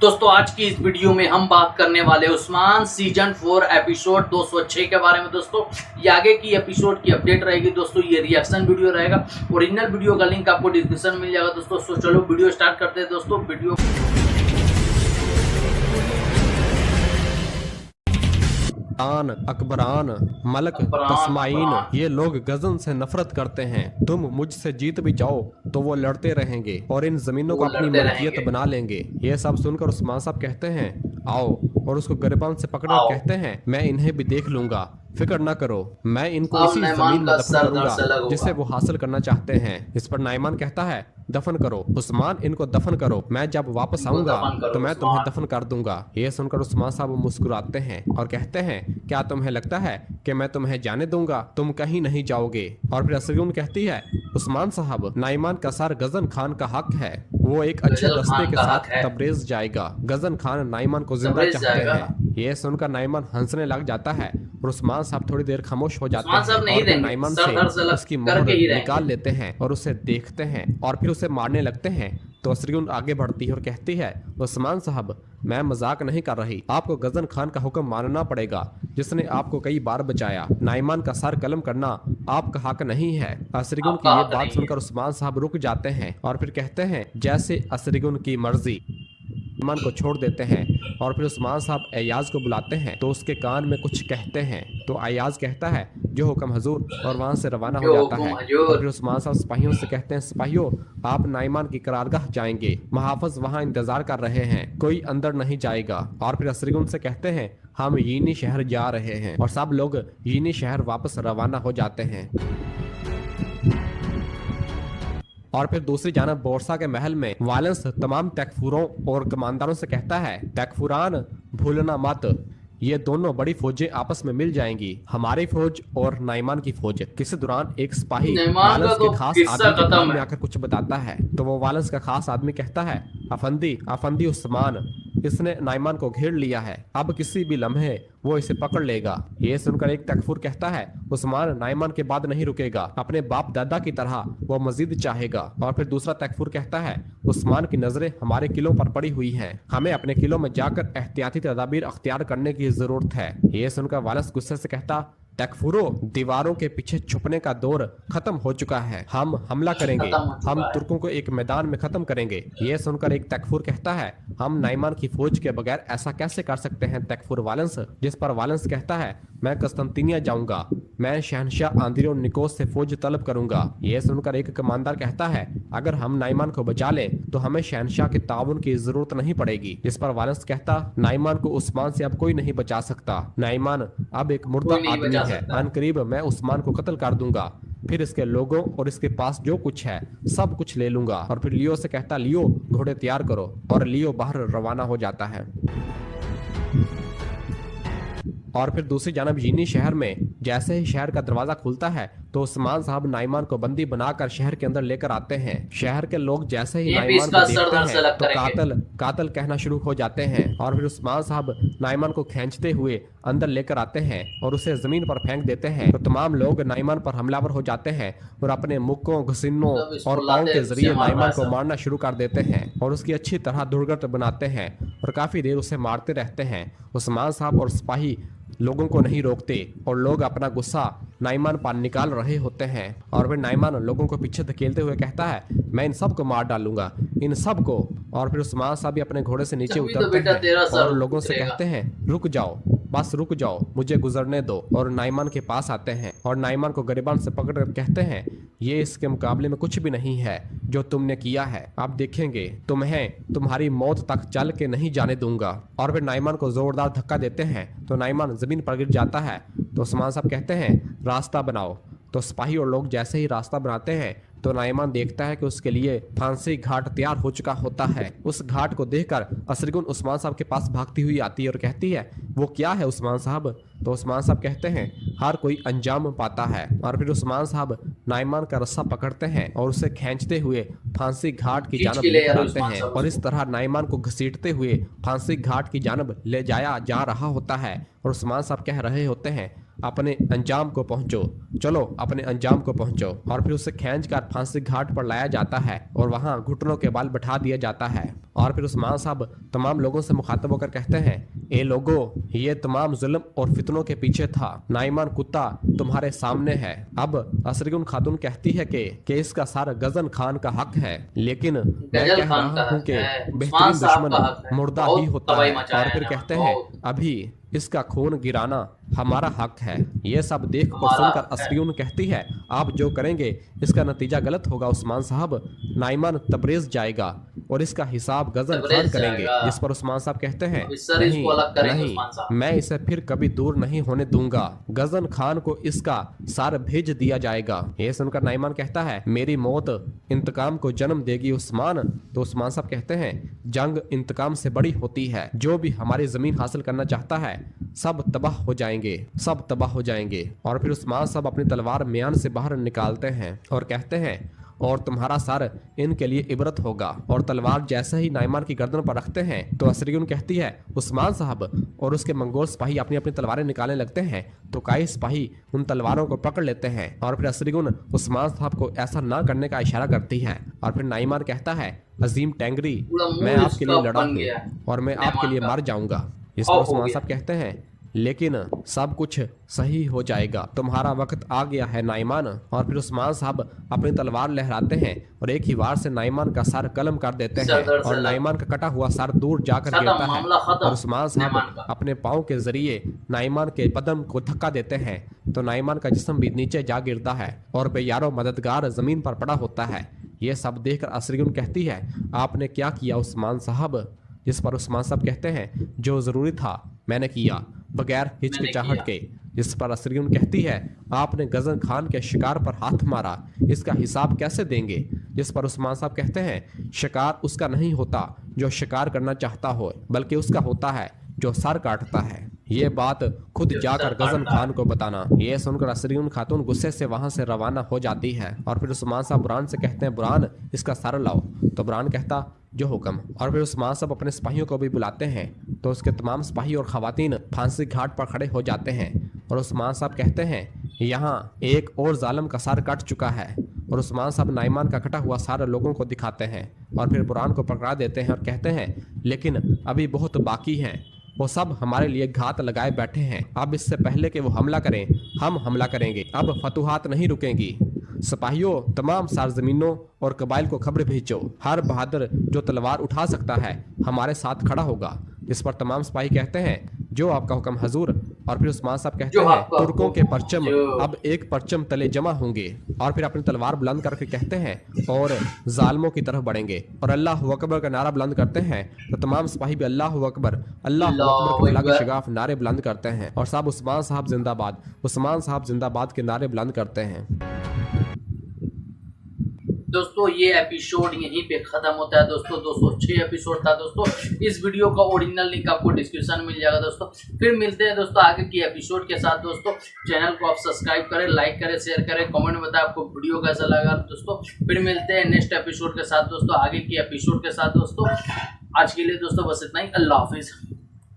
दोस्तों आज की इस वीडियो में हम बात करने वाले उस्मान सीजन 4 एपिसोड 206 के बारे में। दोस्तों ये आगे की एपिसोड की अपडेट रहेगी। दोस्तों ये रिएक्शन वीडियो रहेगा। ओरिजिनल वीडियो का लिंक आपको डिस्क्रिप्शन में मिल जाएगा। दोस्तों सो चलो वीडियो स्टार्ट करते हैं। दोस्तों वीडियो आन, अकबरान, मलक, तस्माइन, ये लोग गजन से नफरत करते हैं। तुम मुझसे जीत भी जाओ तो वो लड़ते रहेंगे और इन जमीनों को अपनी मलकियत बना लेंगे। ये सब सुनकर उस्मान साहब कहते हैं आओ, और उसको गिरबान से पकड़कर कहते हैं मैं इन्हें भी देख लूंगा, फिक्र न करो, मैं इनको इसी जमीन में दफन करूंगा जिसे वो हासिल करना चाहते हैं। इस पर नाइमान कहता है दफन करो उस्मान, इनको दफन करो, मैं जब वापस आऊंगा तो मैं तुम्हें दफन कर दूंगा। ये सुनकर उस्मान साहब मुस्कुराते हैं और कहते हैं क्या तुम्हें लगता है कि मैं तुम्हें जाने दूंगा? तुम कहीं नहीं जाओगे। और फिर असरीन कहती है उस्मान साहब, नाइमान का सर गजन खान का हक है, वो एक अच्छे दस्ते के साथ तबरेज जाएगा। गजन खान नाइमान को जिंदा चाहते हैं। ये सुनकर नाइमान हंसने लग जाता है और उस्मान साहब थोड़ी देर खामोश हो जाते हैं और फिर नाइमान से उसकी मोहर निकाल लेते हैं और उसे देखते हैं और फिर उसे मारने लगते हैं। तो असरीन आगे बढ़ती है और कहती है उस्मान साहब, मैं मजाक नहीं कर रही, आपको गजन खान का हुक्म मानना पड़ेगा जिसने आपको कई बार बचाया। नाइमान का सर कलम करना आपका हक नहीं है। असरीन की ये बात सुनकर उस्मान साहब रुक जाते हैं और फिर कहते हैं जैसे असरीन की मर्जी। नाइमान को छोड़ देते हैं और फिर उस्मान साहब अयाज को बुलाते हैं तो उसके कान में कुछ कहते हैं। तो अयाज कहता है जो हुक्म हजूर, और वहां से रवाना हो जाता है। और फिर उस्मान साहब सिपाहियों से कहते हैं सिपाहियों, आप नाइमान की करारगाह जाएंगे, महाफिज वहां इंतजार कर रहे हैं, कोई अंदर नहीं जाएगा। और फिर असरीन से कहते हैं हम यीनी शहर जा रहे हैं और सब लोग यीनी शहर वापस रवाना हो जाते हैं। और फिर दूसरी जानब बोरसा के महल में वायलेंस तमाम तकफूरों और कमांडरों से कहता है तकफूरान भूलना मत, ये दोनों बड़ी फौजें आपस में मिल जाएंगी, हमारी फौज और नाइमान की फौज। किसी दौरान एक सिपाही वायलेंस के खास आदमी के कान में आकर कुछ बताता है तो वो वायलेंस का खास आदमी कहता है अफंदी उस्मान, इसने नाइमान को घेर लिया है, अब किसी भी लम्हे वो इसे पकड़ लेगा। ये सुनकर एक तकफूर कहता है उस्मान नाइमान के बाद नहीं रुकेगा, अपने बाप दादा की तरह वो मजीद चाहेगा। और फिर दूसरा तकफूर कहता है उस्मान की नजरें हमारे किलों पर पड़ी हुई हैं, हमें अपने किलों में जाकर एहतियाती तदाबीर अख्तियार करने की जरूरत है। ये सुनकर वालिस गुस्से से कहता तकफुरो, दीवारों के पीछे छुपने का दौर खत्म हो चुका है, हम हमला करेंगे, हम तुर्कों को एक मैदान में खत्म करेंगे। ये सुनकर एक तकफुर कहता है हम नाइमान की फौज के बगैर ऐसा कैसे कर सकते हैं तकफुर वालेंस। जिस पर वालेंस कहता है मैं कस्तंतिनिया जाऊंगा, मैं शहनशाह आंद्रियो निकोस से फौज तलब करूंगा। ये सुनकर एक कमांडर कहता है अगर हम नाइमान को बचा लें तो हमें शहनशाह के ताउन की जरूरत नहीं पड़ेगी। जिस पर वालेंस कहता नाइमान को उस्मान से अब कोई नहीं बचा सकता, नाइमान अब एक मुर्दा आदमी है, अनकरीब मैं उस्मान को कत्ल कर दूंगा, फिर इसके लोगों और इसके पास जो कुछ है सब कुछ ले लूंगा। और फिर लियो से कहता लियो घोड़े तैयार करो, और लियो बाहर रवाना हो जाता है। और फिर दूसरी जानब यीनी शहर में जैसे ही शहर का दरवाजा खुलता है तो उस्मान साहब नाइमान को बंदी बनाकर शहर के अंदर लेकर आते हैं। शहर के लोग जैसे ही नाइमान को देखते हैं तो कातल कहना शुरू हो जाते हैं। और फिर उस्मान साहब नाइमान को खींचते हुए अंदर लेकर आते हैं और उसे जमीन पर फेंक देते हैं। तो तमाम लोग नाइमान पर हमलावर हो जाते हैं और अपने मुक्कों, घसीनों और पाँव के जरिए नाइमान को मारना शुरू कर देते हैं और उसकी अच्छी तरह दुर्गत बनाते हैं और काफी देर उसे मारते रहते हैं। उस्मान साहब और सिपाही लोगों को नहीं रोकते और लोग अपना गुस्सा नाइमान पर निकाल रहे होते हैं। और फिर नाइमान लोगों को पीछे धकेलते हुए कहता है मैं इन सब को मार डालूंगा, इन सब को। और फिर उस्मान साहब भी अपने घोड़े से नीचे उतरते हैं और लोगों से कहते हैं रुक जाओ, बस रुक जाओ, मुझे गुजरने दो। और नाइमान के पास आते हैं और नाइमान को गरिबान से पकड़कर कहते हैं ये इसके मुकाबले में कुछ भी नहीं है जो तुमने किया है, आप देखेंगे तुम्हें तुम्हारी मौत तक चल के नहीं जाने दूंगा। और फिर नाइमान को जोरदार धक्का देते हैं तो नाइमान जमीन पर गिर जाता है। तो उस्मान साहब कहते हैं रास्ता बनाओ। तो सिपाही और लोग जैसे ही रास्ता बनाते हैं तो नाइमान देखता है कि उसके लिए फांसी घाट तैयार हो चुका होता है। उस घाट को देखकर असरीगुन उस्मान साहब के पास भागती हुई आती है और कहती है वो क्या है उस्मान साहब? तो उस्मान साहब कहते हैं हर कोई अंजाम पाता है। और फिर उस्मान साहब नाइमान का रस्सा पकड़ते हैं और उसे खींचते हुए फांसी घाट की जानब लेकर आते हैं और इस तरह नाइमान को घसीटते हुए फांसी घाट की जानब ले जाया जा रहा होता है। और उस्मान साहब कह रहे होते हैं अपने अंजाम को पहुंचो, चलो अपने अंजाम को पहुंचो। और फिर उसे खींचकर फांसी घाट पर लाया जाता है और वहां घुटनों के बाल बैठा दिया जाता है। और फिर उस्मान साहब तमाम लोगों से मुखातब होकर कहते हैं, ए लोगो, ये तमाम जुल्म और फितनों के पीछे था, नाइमान कुत्ता तुम्हारे सामने है। अब असरगुन खातून कहती है कि इसका सारा गजन खान का हक है, लेकिन मैं कह रहा हूँ कि बेहतरीन दुश्मन मुर्दा ही होता है। और फिर कहते हैं, अभी इसका खून गिराना हमारा हक है। ये सब देख और सुनकर असरियुन कहती है, आप जो करेंगे इसका नतीजा गलत होगा उस्मान साहब, नाइमान तबरेज जाएगा और इसका हिसाब गजन खान करेंगे। जिस पर उस्मान साहब कहते हैं, नहीं नहीं, मैं इसे फिर कभी दूर नहीं होने दूंगा, गजन खान को इसका सार भेज दिया जाएगा। ये सुनकर नाइमान कहता है, मेरी मौत इंतकाम को जन्म देगी उस्मान। तो उस्मान साहब कहते हैं, जंग इंतकाम से बड़ी होती है, जो भी हमारी जमीन हासिल करना चाहता है सब तबाह हो जाएंगे, सब तबाह हो जाएंगे। और फिर उस्मान साहब अपनी तलवार म्यान से बाहर निकालते हैं और कहते हैं, और तुम्हारा सर इनके लिए इबरत होगा। और तलवार जैसे ही नाइमान की गर्दन पर रखते हैं तो असरियुन कहती है, उस्मान साहब। और उसके मंगोल सिपाही अपनी अपनी तलवारें निकालने लगते हैं तो कई सिपाही उन तलवारों को पकड़ लेते हैं। और फिर असरियुन उस्मान साहब को ऐसा ना करने का इशारा करती है। और फिर नाइमान कहता है, अजीम टेंगरी, मैं आपके लिए लड़ा हूँ और मैं आपके लिए मर जाऊंगा। इस पर उस्मान साहब कहते हैं, लेकिन सब कुछ सही हो जाएगा, तुम्हारा वक्त आ गया है नाइमान। और फिर उस्मान साहब अपनी तलवार लहराते हैं और एक ही वार से नाइमान का सर कलम कर देते हैं और नाइमान का कटा हुआ सर दूर जाकर गिरता है। और उस्मान साहब अपने पाँव के जरिए नाइमान के बदन को धक्का देते हैं तो नाइमान का जिस्म भी नीचे जा गिरता है और बेयारो मददगार जमीन पर पड़ा होता है। ये सब देखकर असरियुन कहती है, आपने क्या किया उस्मान साहब? जिस पर उस्मान साहब कहते हैं, जो जरूरी था मैंने किया, बगैर हिचकिचाहट के। जिस पर असरियुन कहती है, आपने गजन खान के शिकार पर हाथ मारा, इसका हिसाब कैसे देंगे? जिस पर उस्मान साहब कहते हैं, शिकार उसका नहीं होता जो शिकार करना चाहता हो, बल्कि उसका होता है जो सर काटता है। ये बात खुद जाकर गजन खान को बताना। ये सुनकर असरियुन खातून गुस्से से वहां से रवाना हो जाती है। और फिर उस्मान साहब बुरान से कहते हैं, बुरान, इसका सर लाओ। तो बुरान कहता, जो हुक्म। और फिर उस्मान साहब अपने सिपाहियों को भी बुलाते हैं तो उसके तमाम सिपाही और खवातीन फांसी घाट पर खड़े हो जाते हैं। और उस्मान साहब कहते हैं, यहाँ एक और जालिम का सर कट चुका है। और उस्मान साहब नाइमान का कटा हुआ सारे लोगों को दिखाते हैं और फिर बुरान को पकड़ा देते हैं और कहते हैं, लेकिन अभी बहुत बाकी हैं, वो सब हमारे लिए घात लगाए बैठे हैं। अब इससे पहले कि वो हमला करें, हम हमला करेंगे। अब फतुहात नहीं रुकेंगी। सिपाहियों, तमाम सारजमीनों और कबाइल को खबर भेजो, हर बहादुर जो तलवार उठा सकता है हमारे साथ खड़ा होगा। इस पर तमाम सिपाही कहते हैं, जो आपका हुक्म हजूर। और फिर उस्मान साहब कहते हैं, तुर्कों के परचम अब एक परचम तले जमा होंगे। और फिर अपनी तलवार बुलंद करके कहते हैं, और जालिमों की तरफ बढ़ेंगे। और अल्लाह अकबर का नारा बुलंद करते हैं तो तमाम सिपाही भी अल्लाह अकबर के खिलाफ शिगाफ नारे बुलंद करते हैं और सब उस्मान साहब जिंदाबाद, उस्मान साहब जिंदाबाद के नारे बुलंद करते हैं। दोस्तों ये एपिसोड यहीं पे खत्म होता है दोस्तों। 206 एपिसोड था दोस्तों। इस वीडियो का ओरिजिनल लिंक आपको डिस्क्रिप्शन में मिल जाएगा दोस्तों। फिर मिलते हैं दोस्तों आगे की एपिसोड के साथ दोस्तों। चैनल को आप सब्सक्राइब करें, लाइक करें, शेयर करें, कमेंट में बताएं आपको वीडियो कैसा लगा दोस्तों। फिर मिलते हैं नेक्स्ट एपिसोड के साथ दोस्तों, आगे की एपिसोड के साथ दोस्तों। आज के लिए दोस्तों बस इतना ही। अल्लाह हाफिज।